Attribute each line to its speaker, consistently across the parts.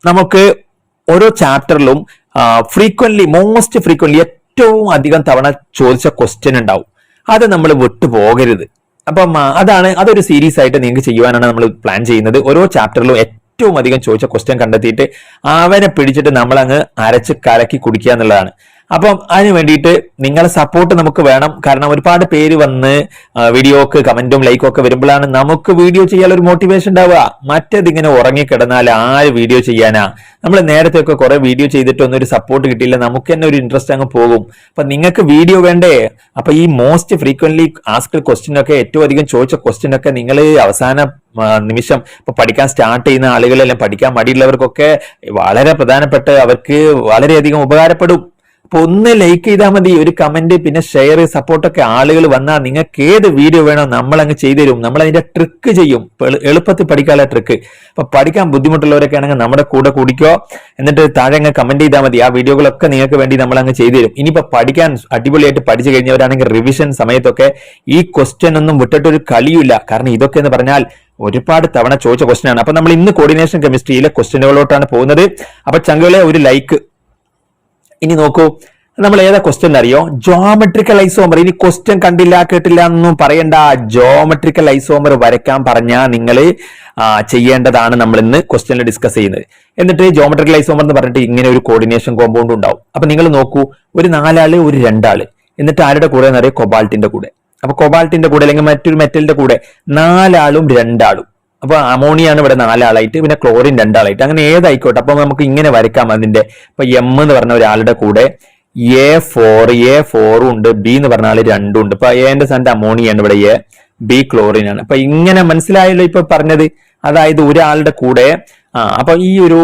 Speaker 1: നമുക്ക് ഓരോ ചാപ്റ്ററിലും most frequently ഏറ്റവും അധികം തവണ ചോദിച്ച ക്വസ്റ്റ്യൻ ഉണ്ടാവും. അത് നമ്മൾ വിട്ടുപോകരുത്. അപ്പം അതൊരു സീരീസ് ആയിട്ട് നിങ്ങൾക്ക് ചെയ്യുവാനാണ് നമ്മൾ പ്ലാൻ ചെയ്യുന്നത്. ഓരോ ചാപ്റ്ററിലും ഏറ്റവും അധികം ചോദിച്ച ക്വസ്റ്റ്യൻ കണ്ടെത്തിയിട്ട് അവനെ പിടിച്ചിട്ട് നമ്മൾ അങ്ങ് അരച്ച് കലക്കി കുടിക്കുക എന്നുള്ളതാണ്. അപ്പം അതിന് വേണ്ടിയിട്ട് നിങ്ങളെ സപ്പോർട്ട് നമുക്ക് വേണം. കാരണം ഒരുപാട് പേര് വന്ന് വീഡിയോക്ക് കമന്റും ലൈക്കും ഒക്കെ വരുമ്പോഴാണ് നമുക്ക് വീഡിയോ ചെയ്യാനുള്ള ഒരു മോട്ടിവേഷൻ ഉണ്ടാവുക. മറ്റേതിങ്ങനെ ഉറങ്ങിക്കിടന്നാൽ ആര് വീഡിയോ ചെയ്യാനാ? നമ്മൾ നേരത്തെ ഒക്കെ കുറെ വീഡിയോ ചെയ്തിട്ടൊന്നും ഒരു സപ്പോർട്ട് കിട്ടിയില്ല, നമുക്ക് തന്നെ ഒരു ഇൻട്രസ്റ്റ് അങ്ങ് പോകും. അപ്പൊ നിങ്ങൾക്ക് വീഡിയോ വേണ്ടേ? അപ്പൊ ഈ മോസ്റ്റ് ഫ്രീക്വന്റ്ലി ആസ്ക്ഡ് ക്വസ്റ്റ്യൻ ഒക്കെ, ഏറ്റവും അധികം ചോദിച്ച ക്വസ്റ്റ്യൻ ഒക്കെ നിങ്ങൾ അവസാന നിമിഷം ഇപ്പൊ പഠിക്കാൻ സ്റ്റാർട്ട് ചെയ്യുന്ന ആളുകളെല്ലാം, പഠിക്കാൻ മടിയുള്ളവർക്കൊക്കെ വളരെ പ്രധാനപ്പെട്ട, അവർക്ക് വളരെയധികം ഉപകാരപ്പെടും. അപ്പൊ ഒന്ന് ലൈക്ക് ചെയ്താൽ മതി, ഒരു കമന്റ്, പിന്നെ ഷെയർ, സപ്പോർട്ടൊക്കെ ആളുകൾ വന്നാൽ നിങ്ങൾക്ക് ഏത് വീഡിയോ വേണോ നമ്മൾ അങ്ങ് ചെയ്തു തരും. നമ്മൾ അതിന്റെ ട്രിക്ക് ചെയ്യും, എളുപ്പത്തിൽ പഠിക്കാനുള്ള ട്രിക്ക്. അപ്പൊ പഠിക്കാൻ ബുദ്ധിമുട്ടുള്ളവരൊക്കെ ആണെങ്കിൽ നമ്മുടെ കൂടെ കൂടിക്കോ, എന്നിട്ട് താഴെ അങ്ങ് കമന്റ് ചെയ്താൽ മതി. ആ വീഡിയോകളൊക്കെ നിങ്ങൾക്ക് വേണ്ടി നമ്മൾ അങ്ങ് ചെയ്തു തരും. ഇനിയിപ്പോ പഠിക്കാൻ അടിപൊളിയായിട്ട് പഠിച്ചു കഴിഞ്ഞവരാണെങ്കിൽ റിവിഷൻ സമയത്തൊക്കെ ഈ ക്വസ്റ്റ്യൻ ഒന്നും വിട്ടിട്ടൊരു കളിയില്ല. കാരണം ഇതൊക്കെ എന്ന് പറഞ്ഞാൽ ഒരുപാട് തവണ ചോദിച്ച ക്വസ്റ്റ്യൻ ആണ്. അപ്പൊ നമ്മൾ ഇന്ന് കോർഡിനേഷൻ കെമിസ്ട്രിയിലെ ക്വസ്റ്റ്യനുകളോട്ടാണ് പോകുന്നത്. അപ്പൊ ചങ്കുകളെ ഒരു ലൈക്ക്. ഇനി നോക്കൂ, നമ്മൾ ഏതാ ക്വസ്റ്റ്യൻ അറിയോ? Geometrical isomer. ഇനി ക്വസ്റ്റ്യൻ കണ്ടില്ല കേട്ടില്ല എന്നൊന്നും പറയണ്ട. ജോമെട്രിക്കൽ ഐസോമർ വരയ്ക്കാൻ പറഞ്ഞാൽ നിങ്ങൾ ചെയ്യേണ്ടതാണ് നമ്മൾ ഇന്ന് ക്വസ്റ്റ്യനിൽ ഡിസ്കസ് ചെയ്യുന്നത്. എന്നിട്ട് ജോമെട്രിക്കൽ ഐസോമർ എന്ന് പറഞ്ഞിട്ട് ഇങ്ങനെ ഒരു കോർഡിനേഷൻ കോമ്പൗണ്ട് ഉണ്ടാവും. അപ്പൊ നിങ്ങൾ നോക്കൂ, ഒരു 4 ആള്, ഒരു 2 ആള്, എന്നിട്ട് ആരുടെ കൂടെ എന്ന് അറിയാം? കൊബാൾട്ടിന്റെ കൂടെ. അപ്പൊ കൊബാൾട്ടിന്റെ കൂടെ അല്ലെങ്കിൽ മറ്റൊരു മെറ്റലിന്റെ കൂടെ 4 ആളും 2 ആളും. അപ്പൊ അമോണിയാണ് ഇവിടെ 4 ആളായിട്ട്, പിന്നെ ക്ലോറിൻ 2 ആളായിട്ട്, അങ്ങനെ ഏതായിക്കോട്ടെ. അപ്പൊ നമുക്ക് ഇങ്ങനെ വരയ്ക്കാം അതിന്റെ. ഇപ്പൊ എം എന്ന് പറഞ്ഞ ഒരാളുടെ കൂടെ A4 ഉണ്ട്, ബി എന്ന് പറഞ്ഞ ആള് 2 ഉണ്ട്. ഇപ്പൊ എന്റെ സ്ഥാനത്ത് അമോണിയാണ്, ഇവിടെ എ, ബി ക്ലോറിൻ ആണ്. അപ്പൊ ഇങ്ങനെ മനസ്സിലായല്ലോ ഇപ്പൊ പറഞ്ഞത്. അതായത് ഒരാളുടെ കൂടെ അപ്പൊ ഈ ഒരു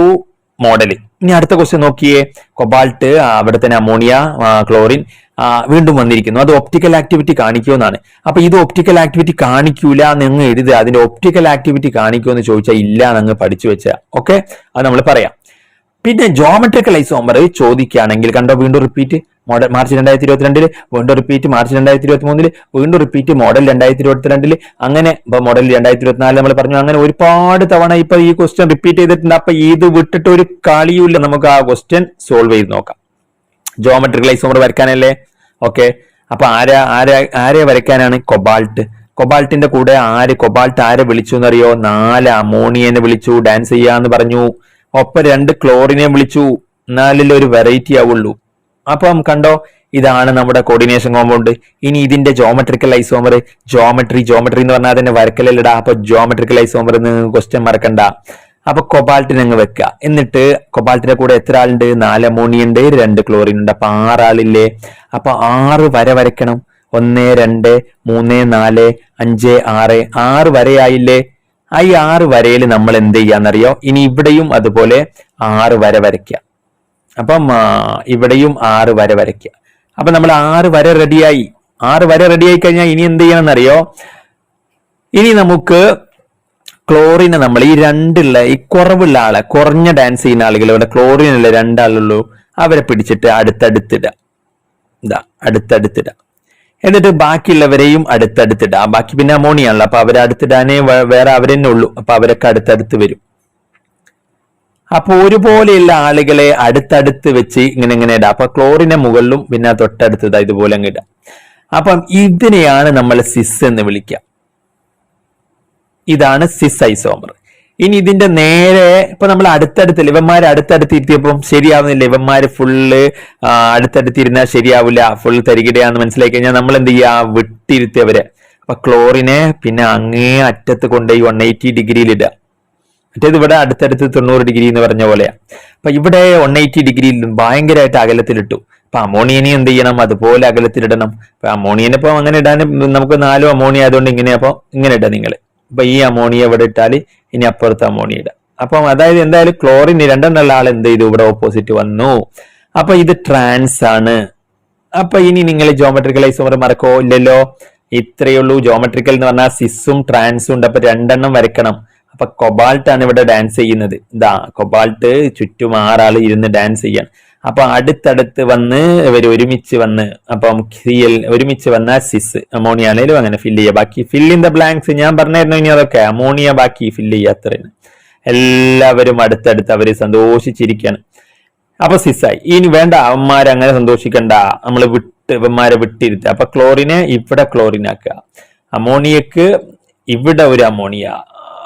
Speaker 1: മോഡല്. ഇനി അടുത്ത ക്വസ്റ്റ്യൻ നോക്കിയേ, കൊബാൾട്ട്, അവിടെ തന്നെ അമോണിയ, ക്ലോറിൻ വീണ്ടും വന്നിരിക്കുന്നു. അത് ഒപ്റ്റിക്കൽ ആക്ടിവിറ്റി കാണിക്കുമെന്നാണ്. അപ്പൊ ഇത് ഒപ്റ്റിക്കൽ ആക്ടിവിറ്റി കാണിക്കൂല എന്ന് എഴുതുക. അതിന്റെ ഒപ്റ്റിക്കൽ ആക്ടിവിറ്റി കാണിക്കുമെന്ന് ചോദിച്ചാൽ ഇല്ല എന്നങ്ങ് പഠിച്ചു വെച്ചാൽ ഓക്കെ, അത് നമ്മൾ പറയാം. പിന്നെ ജോമെട്രിക്കൽ ഐസോമർ ചോദിക്കുകയാണെങ്കിൽ കണ്ടോ, വീണ്ടും റിപ്പീറ്റ് മാർച്ച് 2022, വീണ്ടും റിപ്പീറ്റ് മാർച്ച് 2023, വീണ്ടും റിപ്പീറ്റ് മോഡൽ 2022, അങ്ങനെ ഇപ്പൊ മോഡൽ 2024 നമ്മൾ പറഞ്ഞു. അങ്ങനെ ഒരുപാട് തവണ ഇപ്പൊ ഈ ക്വസ്റ്റ്യൻ റിപ്പീറ്റ് ചെയ്തിട്ടുണ്ട്. അപ്പൊ ഇത് വിട്ടിട്ട് ഒരു കളിയുമില്ല. നമുക്ക് ആ ക്വസ്റ്റ്യൻ സോൾവ് ചെയ്ത് നോക്കാം. Geometrical isomer വരയ്ക്കാനല്ലേ? ഓക്കെ, അപ്പൊ ആരെ വരയ്ക്കാനാണ്? കൊബാൾട്ടിന്റെ കൂടെ കൊബാൾട്ട് ആരെ വിളിച്ചു എന്നറിയോ? 4 അമോണിയനെ വിളിച്ചു, ഡാൻസ് ചെയ്യാന്ന് പറഞ്ഞു. ഒപ്പം 2 ക്ലോറിനെ വിളിച്ചു. 4ൽ ഒരു വെറൈറ്റി ആവുള്ളൂ. അപ്പം കണ്ടോ, ഇതാണ് നമ്മുടെ കോർഡിനേഷൻ കോമ്പൗണ്ട്. ഇനി ഇതിന്റെ ജോമെട്രിക്കൽ ഐസോമർ, ജോമെട്രി എന്ന് പറഞ്ഞാൽ അതിന്റെ വരക്കലിടാ. അപ്പൊ ജോമെട്രിക്കൽ ഐസോമർ ക്വസ്റ്റ്യൻ മറക്കണ്ട. അപ്പൊ കൊബാൾട്ടിനെ അങ്ങ് വെക്കുക. എന്നിട്ട് കൊബാൾട്ടിന്റെ കൂടെ എത്ര ആളുണ്ട്? 4 അമോണിയ ഉണ്ട്, 2 ക്ലോറിൻ ഉണ്ട്. അപ്പൊ 6 ആളില്ലേ? അപ്പൊ 6 വര വരയ്ക്കണം. 1, 2, 3, 4, 5, 6 6 വരയായില്ലേ? ഈ 6 വരയിൽ നമ്മൾ എന്ത് ചെയ്യാന്നറിയോ? ഇനി ഇവിടെയും അതുപോലെ 6 വര വരയ്ക്കുക. അപ്പം ഇവിടെയും 6 വര വരയ്ക്കുക. അപ്പൊ നമ്മൾ 6 വര റെഡിയായി. 6 വര റെഡിയായി കഴിഞ്ഞാൽ ഇനി എന്ത് ചെയ്യണമെന്നറിയോ? ഇനി നമുക്ക് ക്ലോറിനെ നമ്മൾ ഈ 2 ഈ കുറവുള്ള ആളെ, കുറഞ്ഞ ഡാൻസ് ചെയ്യുന്ന ആളുകൾ, ഇവിടെ ക്ലോറിനുള്ള 2 ആളുള്ളൂ, അവരെ പിടിച്ചിട്ട് അടുത്തടുത്തിടാം. എന്നിട്ട് ബാക്കിയുള്ളവരെയും അടുത്തടുത്തിടാം. ബാക്കി പിന്നെ അമോണിയാണല്ലോ, അപ്പൊ അവരെ അടുത്തിടാനേ വേറെ അവരെന്നെ ഉള്ളൂ. അപ്പൊ അവരൊക്കെ അടുത്തടുത്ത് വരും. അപ്പൊ ഒരുപോലെയുള്ള ആളുകളെ അടുത്തടുത്ത് വെച്ച് ഇങ്ങനെ ഇടാം. അപ്പൊ ക്ലോറിനെ മുകളിലും പിന്നെ തൊട്ടടുത്തത് ഇതുപോലെ അങ്ങ് ഇടാം. അപ്പം ഇതിനെയാണ് നമ്മൾ സിസ് എന്ന് വിളിക്കുക. ഇതാണ് സിസ് ഐസോമർ. ഇനി ഇതിന്റെ നേരെ ഇപ്പൊ നമ്മൾ അടുത്തടുത്ത് ഇവന്മാര് അടുത്തടുത്ത് ഇരുത്തിയപ്പം ശരിയാവുന്നില്ല. ഇവന്മാര് ഫുള്ള് അടുത്തടുത്തിരുന്നാൽ ശരിയാവില്ല, ഫുൾ തരികിടയാന്ന് മനസ്സിലാക്കി കഴിഞ്ഞാൽ നമ്മൾ എന്ത് ചെയ്യാ? വിട്ടിരുത്തിയവരെ. അപ്പൊ ക്ലോറിനെ പിന്നെ അങ്ങേ അറ്റത്ത് കൊണ്ടുപോയി 180 ഡിഗ്രിയിൽ ഇടുക. മറ്റേത് ഇവിടെ അടുത്തടുത്ത് 90 ഡിഗ്രി എന്ന് പറഞ്ഞ പോലെയാ. അപ്പൊ ഇവിടെ 180 ഡിഗ്രിയിൽ ഭയങ്കരമായിട്ട് അകലത്തിലിട്ടു. അപ്പൊ അമോണിയനെ എന്ത് ചെയ്യണം? അതുപോലെ അകലത്തിലിടണം. അപ്പൊ അമോണിയനെ ഇപ്പൊ അങ്ങനെ ഇടാൻ നമുക്ക് 4 അമോണിയ ആയതുകൊണ്ട് ഇങ്ങനെ ഇടാം നിങ്ങൾ. അപ്പൊ ഈ അമോണിയ ഇവിടെ ഇട്ടാൽ ഇനി അപ്പുറത്ത് അമോണിയ ഇടാം. അപ്പം അതായത് എന്തായാലും ക്ലോറിൻ 2 ആൾ എന്ത് ചെയ്തു? ഇവിടെ ഓപ്പോസിറ്റ് വന്നു. അപ്പൊ ഇത് ട്രാൻസ് ആണ്. അപ്പൊ ഇനി നിങ്ങൾ ജോമെട്രിക്കൽ ഐസോമർ മറക്കോ? ഇല്ലല്ലോ. ഇത്രയേ ഉള്ളൂ. ജോമെട്രിക്കൽ എന്ന് പറഞ്ഞാൽ സിസും ട്രാൻസും ഉണ്ട്. അപ്പൊ 2 വരയ്ക്കണം. അപ്പൊ കൊബാൾട്ട് ആണ് ഇവിടെ ഡാൻസ് ചെയ്യുന്നത്. കൊബാൾട്ട് ചുറ്റും 6 ആൾ ഇരുന്ന് ഡാൻസ് ചെയ്യാൻ. അപ്പൊ അടുത്തടുത്ത് വന്ന് ഇവർ ഒരുമിച്ച് വന്ന്, അപ്പം ഒരുമിച്ച് വന്ന സിസ്, അമോണിയ ആണെങ്കിലും അങ്ങനെ ഫില്ല് ചെയ്യുക. ബാക്കി ഫില്ല് ഇൻ ദ ബ്ലാങ്ക്സ് ഞാൻ പറഞ്ഞായിരുന്നു. ഇനി അതൊക്കെ അമോണിയ ബാക്കി ഫില്ല് ചെയ്യുക, അത്രയാണ്. എല്ലാവരും അടുത്തടുത്ത് അവര് സന്തോഷിച്ചിരിക്കുകയാണ്. അപ്പൊ സിസ്സായി. ഇനി വേണ്ട, അവന്മാരെ അങ്ങനെ സന്തോഷിക്കണ്ട, നമ്മൾ ഇവന്മാരെ വിട്ടിരുത്തുക. അപ്പൊ ക്ലോറിനെ ഇവിടെ ക്ലോറിനാക്കുക, അമോണിയക്ക് ഇവിടെ ഒരു അമോണിയ,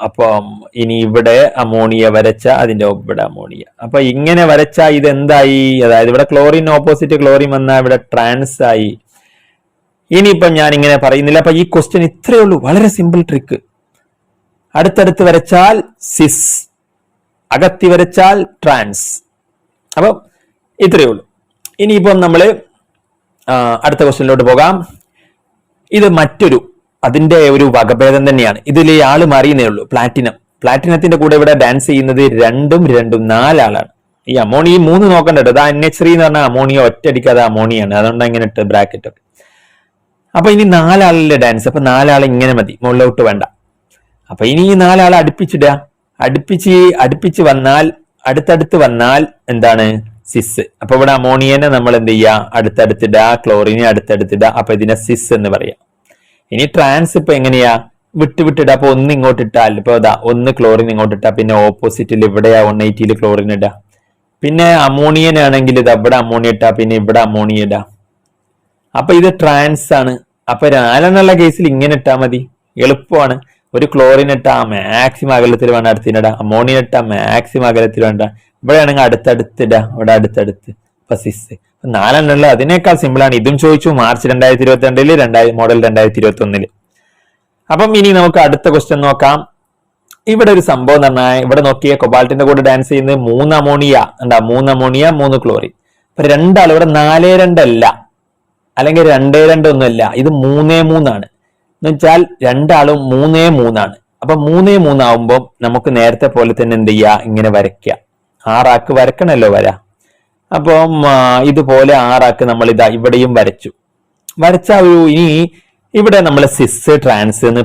Speaker 1: അപ്പം ഇനി ഇവിടെ അമോണിയ വരച്ച അതിന്റെ ഇവിടെ അമോണിയ. അപ്പൊ ഇങ്ങനെ വരച്ച ഇത് എന്തായി? അതായത് ഇവിടെ ക്ലോറിൻ ഓപ്പോസിറ്റ് ക്ലോറിൻ വന്നാൽ ഇവിടെ ട്രാൻസ് ആയി. ഇനിയിപ്പം ഞാൻ ഇങ്ങനെ പറയുന്നില്ല. അപ്പൊ ഈ ക്വസ്റ്റ്യൻ ഇത്രയേ ഉള്ളൂ, വളരെ സിമ്പിൾ ട്രിക്ക്. അടുത്തടുത്ത് വരച്ചാൽ സിസ്, അകത്തി വരച്ചാൽ ട്രാൻസ്. അപ്പൊ ഇത്രയേ ഉള്ളൂ. ഇനിയിപ്പം നമ്മള് അടുത്ത ക്വസ്റ്റ്യനിലോട്ട് പോകാം. ഇത് മറ്റൊരു അതിന്റെ ഒരു വകഭേദം തന്നെയാണ്. ഇതിൽ ആള് മാറിയുന്നേ ഉള്ളൂ. പ്ലാറ്റിനത്തിന്റെ കൂടെ ഇവിടെ ഡാൻസ് ചെയ്യുന്നത് രണ്ടും 4 ഈ അമോണിയ 3 നോക്കണ്ട കേട്ടോ. അതാ NH3 എന്ന് പറഞ്ഞാൽ അമോണിയ ഒറ്റയടിക്കാതെ അമോണിയാണ്, അതുകൊണ്ട് ഇങ്ങനെ ഇട്ട് ബ്രാക്കറ്റ് ഒക്കെ. അപ്പൊ ഇനി 4 ഡാൻസ്. അപ്പൊ 4 ഇങ്ങനെ മതി, മുകളിലോട്ട് വേണ്ട. അപ്പൊ ഇനി ഈ 4 അടുപ്പിച്ചിടുക. അടുപ്പിച്ച് വന്നാൽ അടുത്തടുത്ത് വന്നാൽ എന്താണ്? സിസ്. അപ്പൊ ഇവിടെ അമോണിയനെ നമ്മൾ എന്ത് ചെയ്യുക? അടുത്തടുത്തിടുക. ക്ലോറിനെ അടുത്തടുത്തിടുക. അപ്പൊ ഇതിനെ സിസ് എന്ന് പറയാം. ഇനി ട്രാൻസ് ഇപ്പൊ എങ്ങനെയാ? വിട്ടിടാ. അപ്പൊ ഒന്ന് ഇങ്ങോട്ട് ഇട്ടാൽ ഇപ്പൊ ഇതാ 1 ക്ലോറിൻ ഇങ്ങോട്ട് ഇട്ടാ പിന്നെ ഓപ്പോസിറ്റിൽ ഇവിടെയാ 180 ക്ലോറിൻ ഇടാ. പിന്നെ അമോണിയൻ ആണെങ്കിൽ ഇത് ഇവിടെ അമോണിയ ഇട്ടാ പിന്നെ ഇവിടെ അമോണിയ ഇടാ. അപ്പൊ ഇത് ട്രാൻസ് ആണ്. അപ്പൊ 4 കേസിൽ ഇങ്ങനെ ഇട്ടാ മതി, എളുപ്പമാണ്. ഒരു ക്ലോറിൻ ഇട്ടാ മാക്സിമം അകലത്തിൽ വേണ്ട അടുത്തിടാ, അമോണിയ ഇട്ടാ മാക്സിമം അകലത്തിൽ വേണ്ട, ഇവിടെ ആണെങ്കിൽ അടുത്തടുത്തിടാ, ഇവിടെ അടുത്തടുത്ത്. അപ്പൊ സിസ് 4 അതിനേക്കാൾ സിമ്പിൾ ആണ്. ഇതും ചോദിച്ചു മാർച്ച് 2022 മോഡൽ 2021. അപ്പം ഇനി നമുക്ക് അടുത്ത ക്വസ്റ്റ്യൻ നോക്കാം. ഇവിടെ ഒരു സംഭവം എന്ന് പറഞ്ഞാൽ ഇവിടെ നോക്കിയ കൊബാൾട്ടിന്റെ കൂടെ ഡാൻസ് ചെയ്യുന്നത് 3 അമോണിയ ഉണ്ടാ, 3 അമോണിയ 3 ക്ലോറിൻ. അപ്പൊ രണ്ടാൾ ഇവിടെ 4-2 അല്ല, അല്ലെങ്കിൽ 2-2 ഒന്നുമല്ല, ഇത് 3-3 ആണ്. എന്ന് വെച്ചാൽ രണ്ടാളും 3-3 അപ്പൊ 3-3 ആവുമ്പോൾ നമുക്ക് നേരത്തെ പോലെ തന്നെ എന്ത് ചെയ്യാ? ഇങ്ങനെ വരയ്ക്കുക. 6 വരക്കണല്ലോ വര. അപ്പം ഇതുപോലെ 6 നമ്മൾ ഇതാ ഇവിടെയും വരച്ച ഇനി ഇവിടെ നമ്മൾ സിസ് ട്രാൻസ് എന്ന്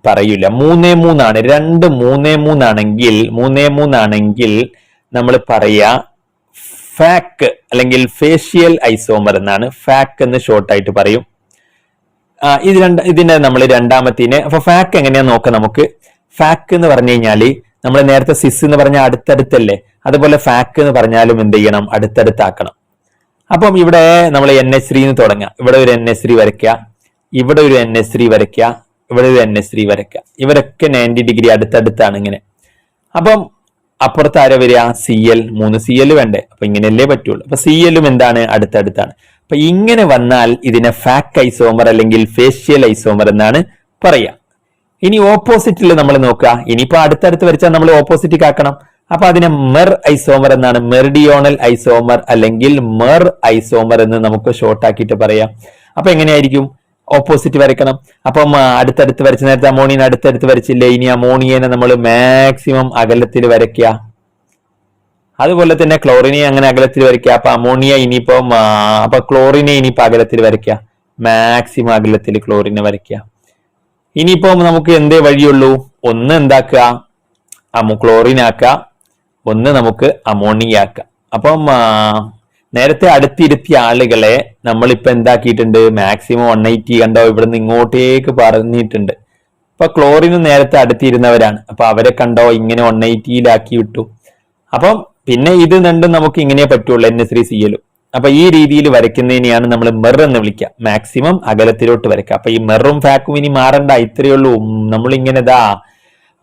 Speaker 1: പറയൂല, 3-3 ആണ്. 2 3-3 ആണെങ്കിൽ നമ്മൾ പറയാ ഫാക്ക് അല്ലെങ്കിൽ ഫേഷ്യൽ ഐസോമർ എന്നാണ്. ഫാക്ക് എന്ന് ഷോർട്ടായിട്ട് പറയും. ഇതിനെ നമ്മൾ രണ്ടാമത്തേന്. അപ്പൊ ഫാക്ക് എങ്ങനെയാ നോക്കാം നമുക്ക്. ഫാക്ക് എന്ന് പറഞ്ഞു കഴിഞ്ഞാല് നമ്മൾ നേരത്തെ സിസ് എന്ന് പറഞ്ഞാൽ അടുത്തടുത്തല്ലേ, അതുപോലെ ഫാക്ക് എന്ന് പറഞ്ഞാലും എന്ത് ചെയ്യണം? അടുത്തടുത്താക്കണം. അപ്പം ഇവിടെ നമ്മൾ NH3 എന്ന് തുടങ്ങാം. ഇവിടെ ഒരു NH3 വരയ്ക്കുക, ഇവിടെ ഒരു NH3 വരയ്ക്കുക, ഇവിടെ ഒരു NH3 വരയ്ക്കുക. ഇവരൊക്കെ 90 ഡിഗ്രി അടുത്തടുത്താണ് ഇങ്ങനെ. അപ്പം അപ്പുറത്ത് ആരെ വരിക? Cl. 3 Cl വേണ്ടേ? അപ്പൊ ഇങ്ങനെയല്ലേ പറ്റുള്ളൂ. അപ്പൊ Cl എന്താണ്? അടുത്തടുത്താണ്. അപ്പൊ ഇങ്ങനെ വന്നാൽ ഇതിനെ ഫാക്ക് ഐസോമർ അല്ലെങ്കിൽ ഫേഷ്യൽ ഐസോമർ എന്നാണ് പറയാ. ഇനി ഓപ്പോസിറ്റിൽ നമ്മൾ നോക്കുക. ഇനിയിപ്പോ അടുത്തടുത്ത് വരച്ചാൽ നമ്മൾ ഓപ്പോസിറ്റ് ആക്കണം. അപ്പൊ അതിനെ മെർ ഐസോമർ എന്നാണ്, മെറിഡിയോണൽ ഐസോമർ അല്ലെങ്കിൽ മെർ ഐസോമർ എന്ന് നമുക്ക് ഷോർട്ട് ആക്കിയിട്ട് പറയാം. അപ്പൊ എങ്ങനെയായിരിക്കും? ഓപ്പോസിറ്റ് വരയ്ക്കണം. അപ്പം അടുത്തടുത്ത് വരച്ച നേരത്തെ അമോണിയൻ അടുത്തടുത്ത് വരച്ചില്ലേ, ഇനി അമോണിയനെ നമ്മൾ മാക്സിമം അകലത്തിൽ വരയ്ക്കുക. അതുപോലെ തന്നെ ക്ലോറിനെ അങ്ങനെ അകലത്തിൽ വരയ്ക്കുക. അപ്പൊ അമോണിയ ഇനിയിപ്പം അപ്പൊ ക്ലോറിനെ ഇനിയിപ്പോ അകലത്തിൽ വരയ്ക്കുക, മാക്സിമം അകലത്തിൽ ക്ലോറിനെ വരയ്ക്കുക. ഇനിയിപ്പം നമുക്ക് എന്തേ വഴിയുള്ളൂ? ഒന്ന് എന്താക്കുക? ക്ലോറിൻ ആക്കുക, ഒന്ന് നമുക്ക് അമോണിയ ആക്കുക. അപ്പം നേരത്തെ അടുത്തിരുത്തിയ ആളുകളെ നമ്മളിപ്പോ എന്താക്കിയിട്ടുണ്ട്? മാക്സിമം 180 കണ്ടോ, ഇവിടുന്ന് ഇങ്ങോട്ടേക്ക് പറഞ്ഞിട്ടുണ്ട്. അപ്പൊ ക്ലോറിന് നേരത്തെ അടുത്തിരുന്നവരാണ്, അപ്പൊ അവരെ കണ്ടോ ഇങ്ങനെ 180 വിട്ടു. അപ്പം പിന്നെ ഇത് രണ്ടും നമുക്ക് ഇങ്ങനെ പറ്റുള്ളൂ, NH3Cl. അപ്പൊ ഈ രീതിയിൽ വരയ്ക്കുന്നതിനെയാണ് നമ്മൾ മെർ എന്ന് വിളിക്കുക, മാക്സിമം അകലത്തിലോട്ട് വരയ്ക്കുക. അപ്പൊ ഈ മെറും ഫാക്കും ഇനി മാറണ്ട, ഇത്രയേ ഉള്ളൂ. നമ്മളിങ്ങനെ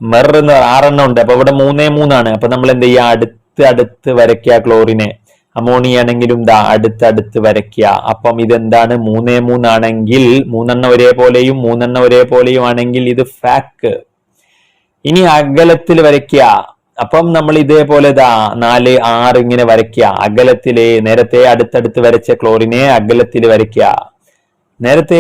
Speaker 1: മെർ എന്ന് 6 ഉണ്ട്. അപ്പൊ ഇവിടെ 3-3 ആണ്. അപ്പൊ നമ്മൾ എന്ത് ചെയ്യുക? അടുത്ത് വരയ്ക്കുക ക്ലോറിനെ. അമോണിയ ആണെങ്കിലും അടുത്തടുത്ത് വരയ്ക്കുക. അപ്പം ഇതെന്താണ്? 3-3 ആണെങ്കിൽ 3 ഒരേപോലെയും 3 ഒരേപോലെയും ആണെങ്കിൽ ഇത് ഫാക്ക്. ഇനി അകലത്തിൽ വരയ്ക്കുക. അപ്പം നമ്മൾ ഇതേപോലെ 4, 6 ഇങ്ങനെ വരയ്ക്കുക അകലത്തില്. നേരത്തെ അടുത്തടുത്ത് വരച്ച ക്ലോറിനെ അകലത്തിൽ വരയ്ക്കുക. നേരത്തെ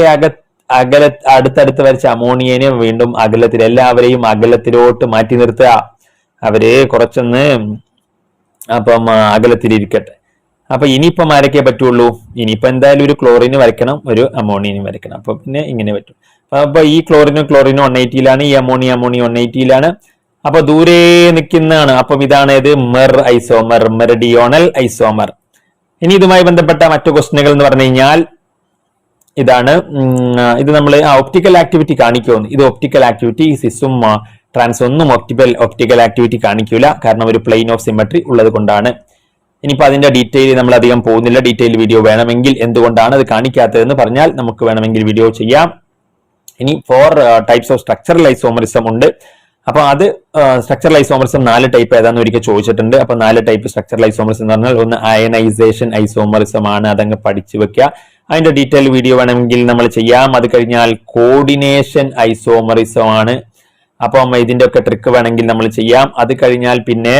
Speaker 1: അടുത്തടുത്ത് വരച്ച അമോണിയനെ വീണ്ടും അകലത്തിൽ. എല്ലാവരെയും അകലത്തിലോട്ട് മാറ്റി നിർത്തുക. അവര് കുറച്ചൊന്ന് അപ്പം അകലത്തിലിരിക്കട്ടെ. അപ്പൊ ഇനിയിപ്പം ആരൊക്കെ പറ്റുള്ളൂ? ഇനിയിപ്പോ എന്തായാലും ഒരു ക്ലോറിന് വരയ്ക്കണം, ഒരു അമോണിയനും വരയ്ക്കണം. അപ്പൊ പിന്നെ ഇങ്ങനെ പറ്റും. അപ്പൊ ഈ ക്ലോറിനും 180 ഈ അമോണിയ 180. അപ്പൊ ദൂരെ നിൽക്കുന്നതാണ്. അപ്പം ഇതാണ് ഇത് മെർ ഐസോമർ, മെറിഡിയോണൽ ഐസോമർ. ഇനി ഇതുമായി ബന്ധപ്പെട്ട മറ്റു ക്വസ്റ്റ്യനുകൾ എന്ന് പറഞ്ഞു കഴിഞ്ഞാൽ ഇതാണ്. ഇത് നമ്മൾ ഒപ്റ്റിക്കൽ ആക്ടിവിറ്റി കാണിക്കുമെന്ന്. ഇത് ഒപ്റ്റിക്കൽ ആക്ടിവിറ്റി സിസും ട്രാൻസ് ഒന്നും ഒപ്റ്റിക്കൽ ആക്ടിവിറ്റി കാണിക്കില്ല, കാരണം ഒരു പ്ലെയിൻ ഓഫ് സിമെട്രി ഉള്ളത് കൊണ്ടാണ്. ഇനിയിപ്പോൾ അതിന്റെ ഡീറ്റെയിൽ നമ്മൾ അധികം പോകുന്നില്ല. ഡീറ്റെയിൽ വീഡിയോ വേണമെങ്കിൽ എന്തുകൊണ്ടാണ് അത് കാണിക്കാത്തതെന്ന് പറഞ്ഞാൽ നമുക്ക് വേണമെങ്കിൽ വീഡിയോ ചെയ്യാം. ഇനി 4 ടൈപ്സ് ഓഫ് സ്ട്രക്ചറൽ ഐസോമറിസം ഉണ്ട്. അപ്പൊ അത് സ്ട്രക്ചറൽ ഐസോമറിസം 4 ടൈപ്പ് ഏതാന്ന് ഒരിക്കൽ ചോദിച്ചിട്ടുണ്ട്. അപ്പൊ 4 ടൈപ്പ് സ്ട്രക്ചറൽ ഐസോമറിസം എന്ന് പറഞ്ഞാൽ ഒന്ന് അയനൈസേഷൻ ഐസോമറിസം ആണ്, അതങ്ങ് പഠിച്ചു വെക്കുക. അതിന്റെ ഡീറ്റെയിൽ വീഡിയോ വേണമെങ്കിൽ നമ്മൾ ചെയ്യാം. അത് കഴിഞ്ഞാൽ കോർഡിനേഷൻ ഐസോമറിസം ആണ്. അപ്പം ഇതിന്റെ ഒക്കെ ട്രിക്ക് വേണമെങ്കിൽ നമ്മൾ ചെയ്യാം. അത് കഴിഞ്ഞാൽ പിന്നെ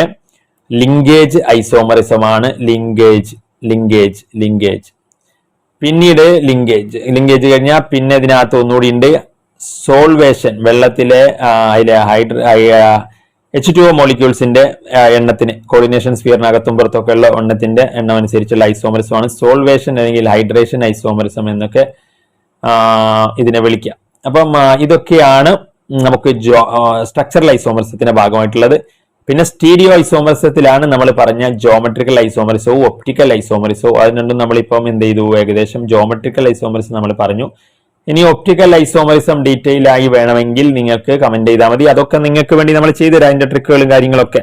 Speaker 1: ലിങ്കേജ് ഐസോമറിസം ആണ്. ലിങ്കേജ് പിന്നീട് ലിങ്കേജ് കഴിഞ്ഞാൽ പിന്നെ ഇതിനകത്ത് ഒന്നുകൂടി ഉണ്ട് സോൾവേഷൻ. വെള്ളത്തിലെ H2O മോളിക്യൂൾസിന്റെ എണ്ണത്തിന് കോർഡിനേഷൻ സ്ഫിയറിനകത്തും പുറത്തൊക്കെ ഉള്ള എണ്ണത്തിന്റെ എണ്ണം അനുസരിച്ചുള്ള ഐസോമറിസം ആണ് സോൾവേഷൻ അല്ലെങ്കിൽ ഹൈഡ്രേഷൻ ഐസോമറിസം എന്നൊക്കെ ഇതിനെ വിളിക്കാം. അപ്പം ഇതൊക്കെയാണ് നമുക്ക് സ്ട്രക്ചറൽ ഐസോമറിസത്തിന്റെ ഭാഗമായിട്ടുള്ളത്. പിന്നെ സ്റ്റീരിയോ ഐസോമറിസത്തിലാണ് നമ്മൾ പറഞ്ഞ ജോമെട്രിക്കൽ ഐസോമറിസവും ഒപ്റ്റിക്കൽ ഐസോമറിസവും. അത് രണ്ടും നമ്മളിപ്പം എന്ത് ചെയ്തു, ഏകദേശം ജോമെട്രിക്കൽ ഐസോമറിസം നമ്മൾ പറഞ്ഞു. ഇനി ഒപ്റ്റിക്കൽ ഐസോമറിസം ഡീറ്റെയിൽ ആയി വേണമെങ്കിൽ നിങ്ങൾക്ക് കമന്റ് ചെയ്താൽ മതി. അതൊക്കെ നിങ്ങൾക്ക് വേണ്ടി നമ്മൾ ചെയ്തുതരാം, അതിന്റെ ട്രിക്കുകളും കാര്യങ്ങളൊക്കെ.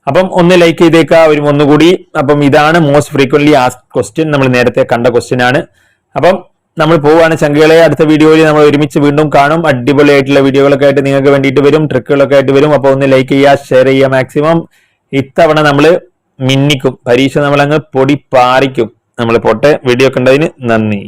Speaker 1: അപ്പം ഒന്ന് ലൈക്ക് ചെയ്തേക്കുക ഒന്നുകൂടി. അപ്പം ഇതാണ് മോസ്റ്റ് ഫ്രീക്വന്റ്ലി ആസ്ക്ഡ് ക്വസ്റ്റ്യൻ, നമ്മൾ നേരത്തെ കണ്ട ക്വസ്റ്റ്യൻ ആണ്. അപ്പം നമ്മൾ പോവുകയാണ് ചങ്കുകളെ. അടുത്ത വീഡിയോയിൽ നമ്മൾ ഒരുമിച്ച് വീണ്ടും കാണും. അടിപൊളിയായിട്ടുള്ള വീഡിയോകളൊക്കെ ആയിട്ട് നിങ്ങൾക്ക് വേണ്ടിയിട്ട് വരും, ട്രിക്കുകളൊക്കെ ആയിട്ട് വരും. അപ്പൊ ഒന്ന് ലൈക്ക് ചെയ്യുക, ഷെയർ ചെയ്യുക മാക്സിമം. ഇത്തവണ നമ്മൾ മിന്നിക്കും, പരീക്ഷ നമ്മളങ്ങ് പൊടി പാറിക്കും. നമ്മൾ പോട്ടെ. വീഡിയോ കണ്ടതിന് നന്ദി.